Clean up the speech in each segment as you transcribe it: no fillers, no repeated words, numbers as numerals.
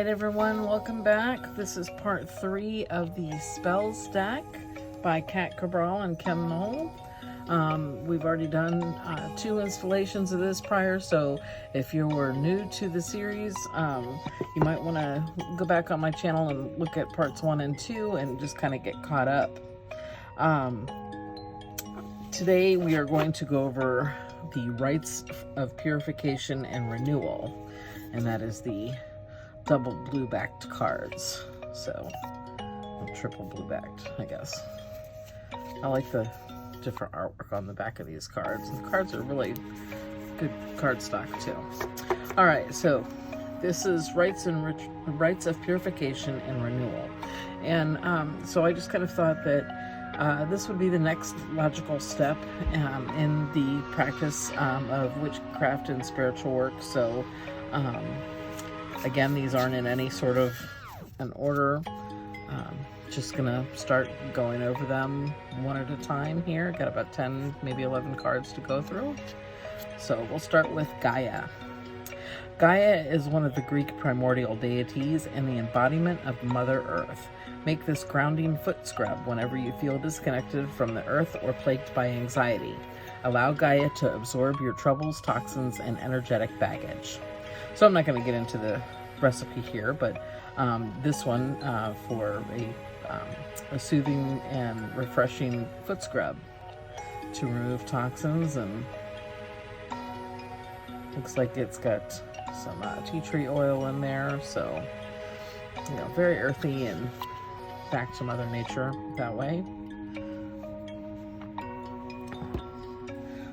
Everyone, welcome back. This is part 3 of the spell stack by Cabral and Knoll. We've already done 2 installations of this prior, so if you were new to the series, you might want to go back on my channel and look at parts 1 and 2 and just kind of get caught up. Today we are going to go over the Rights of Purification and Renewal, and that is the double blue-backed cards, so triple blue-backed, I guess. I like the different artwork on the back of these cards. The cards are really good cardstock too. All right, so this is Rights of Purification and Renewal, and so I just kind of thought that this would be the next logical step in the practice of witchcraft and spiritual work. So again, these aren't in any sort of an order. Just gonna start going over them one at a time here. Got about 10, maybe 11 cards to go through. So we'll start with Gaia. Gaia is one of the Greek primordial deities and the embodiment of Mother Earth. Make this grounding foot scrub whenever you feel disconnected from the earth or plagued by anxiety. Allow Gaia to absorb your troubles, toxins, and energetic baggage. So I'm not going to get into the recipe here, but this one for a soothing and refreshing foot scrub to remove toxins, and looks like it's got some tea tree oil in there, so very earthy and back to Mother Nature that way.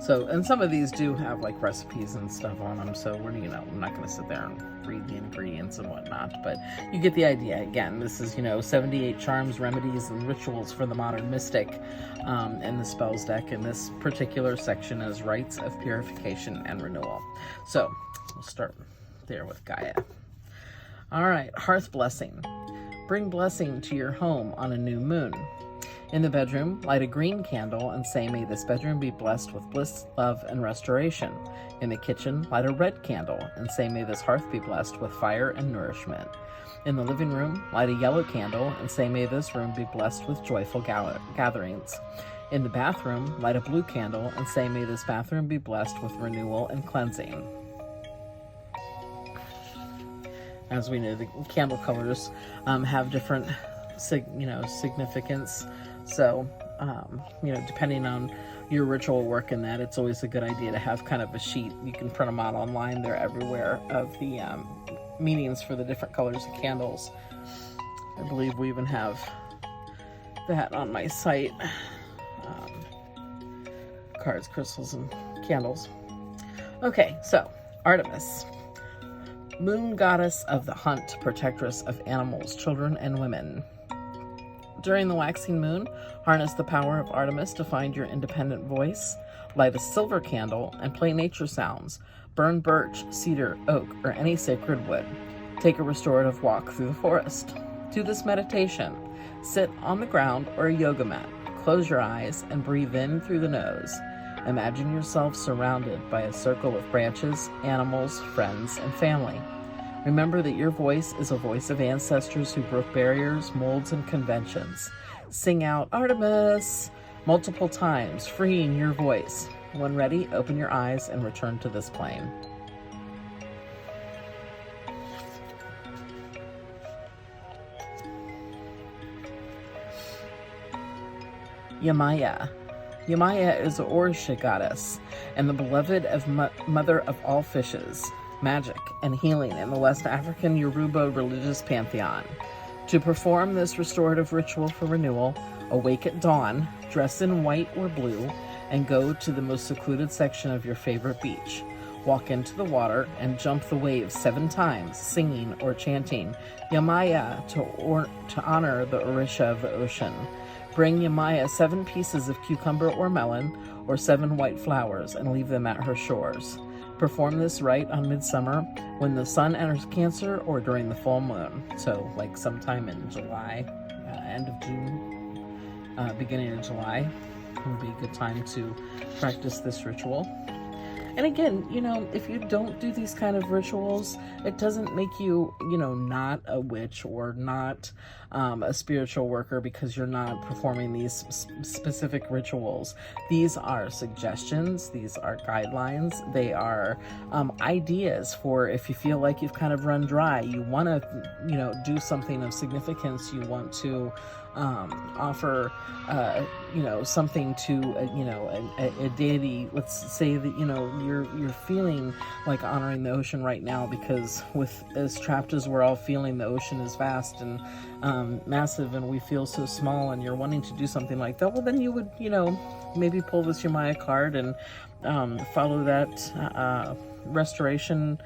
So, and some of these do have like recipes and stuff on them, so we're, I'm not going to sit there and read the ingredients and whatnot, but you get the idea. Again, this is, 78 charms, remedies, and rituals for the modern mystic in the spells deck, and this particular section is Rights of Purification and Renewal. So, we'll start there with Gaia. All right, Hearth Blessing. Bring blessing to your home on a new moon. In the bedroom, light a green candle and say, may this bedroom be blessed with bliss, love, and restoration. In the kitchen, light a red candle and say, may this hearth be blessed with fire and nourishment. In the living room, light a yellow candle and say, may this room be blessed with joyful gatherings. In the bathroom, light a blue candle and say, may this bathroom be blessed with renewal and cleansing. As we know, the candle colors have different significance. So, depending on your ritual work in that, it's always a good idea to have kind of a sheet. You can print them out online. They're everywhere, of the meanings for the different colors of candles. I believe we even have that on my site. Cards, crystals, and candles. Okay, so Artemis. Moon goddess of the hunt, protectress of animals, children, and women. During the waxing moon, harness the power of Artemis to find your independent voice. Light a silver candle and play nature sounds. Burn birch, cedar, oak, or any sacred wood. Take a restorative walk through the forest. Do this meditation. Sit on the ground or a yoga mat. Close your eyes and breathe in through the nose. Imagine yourself surrounded by a circle of branches, animals, friends, and family. Remember that your voice is a voice of ancestors who broke barriers, molds, and conventions. Sing out Artemis multiple times, freeing your voice. When ready, open your eyes and return to this plane. Yamaya. Yamaya is the Orisha goddess and the beloved of mother of all fishes, magic, and healing in the West African Yoruba religious pantheon. To perform this restorative ritual for renewal, awake at dawn, dress in white or blue, and go to the most secluded section of your favorite beach. Walk into the water and jump the waves 7 times, singing or chanting Yamaya to honor the Orisha of the ocean. Bring Yamaya 7 pieces of cucumber or melon, or 7 white flowers, and leave them at her shores. Perform this rite on midsummer when the sun enters Cancer or during the full moon. So like sometime in July, end of June, beginning of July would be a good time to practice this ritual. And again, you know, if you don't do these kind of rituals, it doesn't make you, you know, not a witch or not a spiritual worker because you're not performing these specific rituals. These are suggestions. These are guidelines. They are ideas for if you feel like you've kind of run dry, you want to, you know, do something of significance, you want to offer, you know, something to, you know, a deity. Let's say that, you know, you're feeling like honoring the ocean right now because with as trapped as we're all feeling, the ocean is vast and massive and we feel so small, and you're wanting to do something like that. Well, then you would, you know, maybe pull this Yamaya card and follow that restoration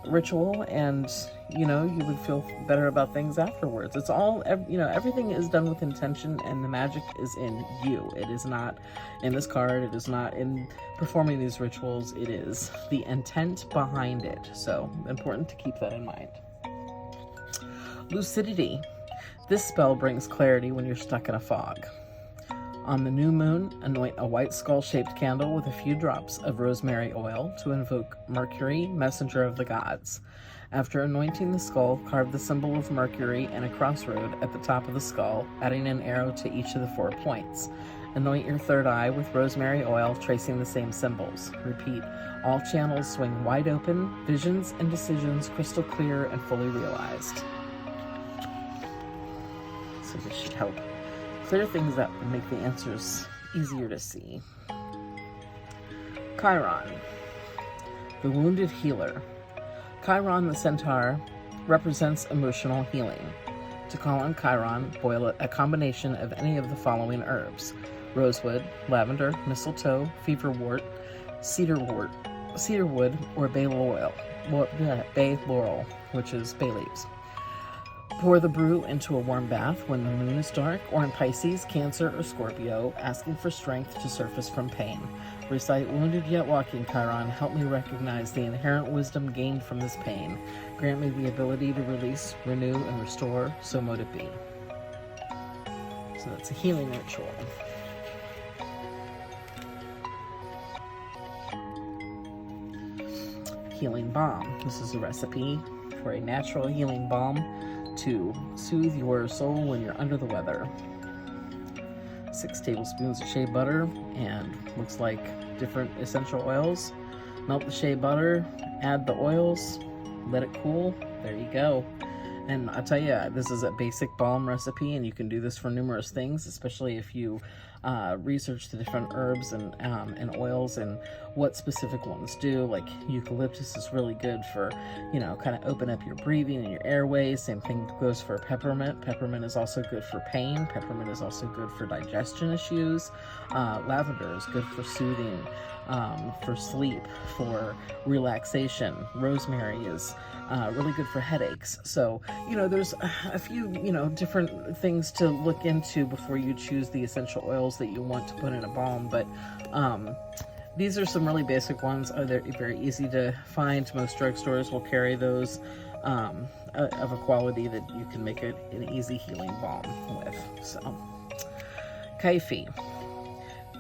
ritual, and you know, you would feel better about things afterwards. It's all, you know, everything is done with intention, and the magic is in you. It is not in this card. It is not in performing these rituals. It is the intent behind it. So important to keep that in mind. Lucidity. This spell brings clarity when you're stuck in a fog. On the new moon, anoint a white skull-shaped candle with a few drops of rosemary oil to invoke Mercury, messenger of the gods. After anointing the skull, carve the symbol of Mercury and a crossroad at the top of the skull, adding an arrow to each of the 4 points. Anoint your third eye with rosemary oil, tracing the same symbols. Repeat, all channels swing wide open, visions and decisions crystal clear and fully realized. So this should help clear things up and make the answers easier to see. Chiron, the wounded healer. Chiron the centaur represents emotional healing. To call on Chiron, boil a combination of any of the following herbs: rosewood, lavender, mistletoe, feverwort, cedarwood, or bay laurel, which is bay leaves. Pour the brew into a warm bath when the moon is dark, or in Pisces, Cancer, or Scorpio, asking for strength to surface from pain. Recite, wounded yet walking, Chiron, help me recognize the inherent wisdom gained from this pain. Grant me the ability to release, renew, and restore, so mote it be. So that's a healing ritual. Healing balm. This is a recipe for a natural healing balm to soothe your soul when you're under the weather. 6 tablespoons of shea butter and looks like different essential oils. Melt the shea butter, add the oils, let it cool. There you go. And I'll tell you, this is a basic balm recipe, and you can do this for numerous things, especially if you research the different herbs and oils and what specific ones do. Like eucalyptus is really good for, you know, kind of open up your breathing and your airways. Same thing goes for peppermint. Peppermint is also good for pain. Peppermint is also good for digestion issues. Lavender is good for soothing, for sleep, for relaxation. Rosemary is really good for headaches. So, you know, there's a few, you know, different things to look into before you choose the essential oils that you want to put in a balm. But these are some really basic ones. They're very easy to find. Most drugstores will carry those of a quality that you can make it an easy healing balm with. So, Kaifi.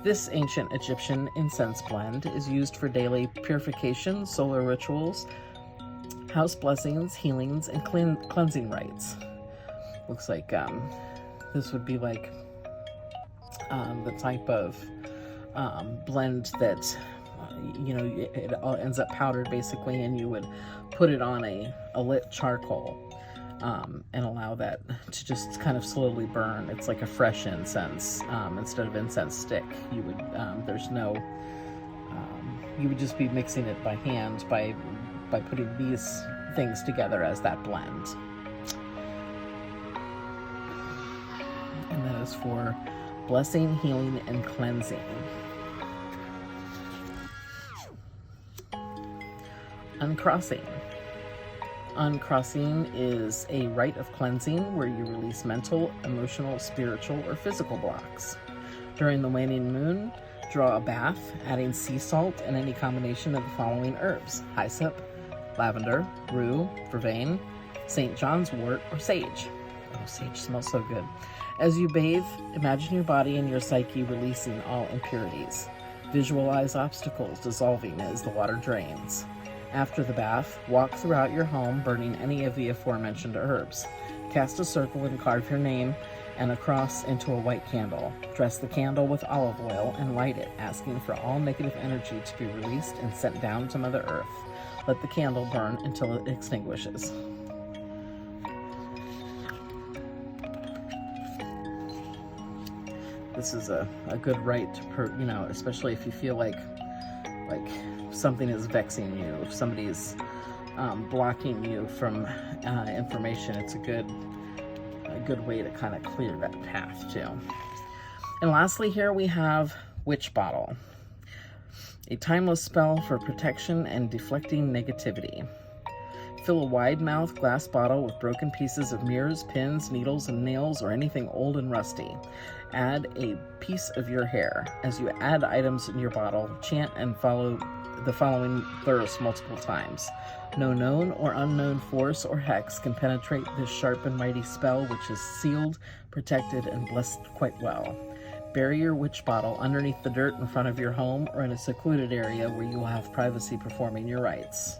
This ancient Egyptian incense blend is used for daily purification, solar rituals, house blessings, healings, and cleansing rites. Looks like this would be like the type of blend that, you know, it all ends up powdered basically, and you would put it on a lit charcoal and allow that to just kind of slowly burn. It's like a fresh incense instead of incense stick. You would you would just be mixing it by hand by putting these things together as that blend. And that is for blessing, healing, and cleansing. Uncrossing. Uncrossing is a rite of cleansing where you release mental, emotional, spiritual, or physical blocks. During the waning moon, draw a bath, adding sea salt and any combination of the following herbs: hyssop, lavender, rue, vervain, St. John's wort, or sage. Oh, sage smells so good. As you bathe, imagine your body and your psyche releasing all impurities. Visualize obstacles dissolving as the water drains. After the bath, walk throughout your home burning any of the aforementioned herbs. Cast a circle and carve your name and a cross into a white candle. Dress the candle with olive oil and light it, asking for all negative energy to be released and sent down to Mother Earth. Let the candle burn until it extinguishes. This is a good rite to, especially if you feel like something is vexing you, if somebody's blocking you from information. It's a good way to kind of clear that path too. And lastly, here we have Witch Bottle, a timeless spell for protection and deflecting negativity. Fill a wide-mouthed glass bottle with broken pieces of mirrors, pins, needles, and nails, or anything old and rusty. Add a piece of your hair. As you add items in your bottle, chant and follow the following verse multiple times. No known or unknown force or hex can penetrate this sharp and mighty spell, which is sealed, protected, and blessed quite well. Bury your witch bottle underneath the dirt in front of your home or in a secluded area where you will have privacy performing your rites.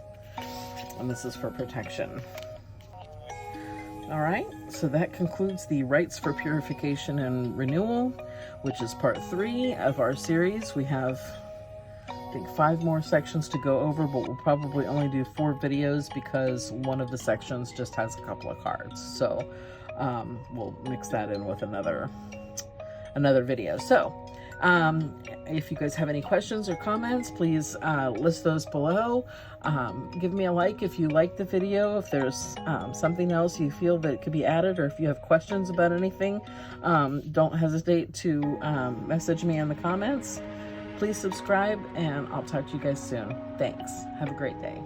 And this is for protection. All right, so that concludes the Rights for Purification and Renewal, which is part 3 of our series. We have, I think, 5 more sections to go over, but we'll probably only do 4 videos because one of the sections just has a couple of cards. So we'll mix that in with another video. So if you guys have any questions or comments, please list those below. Give me a like if you like the video. If there's something else you feel that could be added, or if you have questions about anything, don't hesitate to message me in the comments. Please subscribe, and I'll talk to you guys soon. Thanks. Have a great day.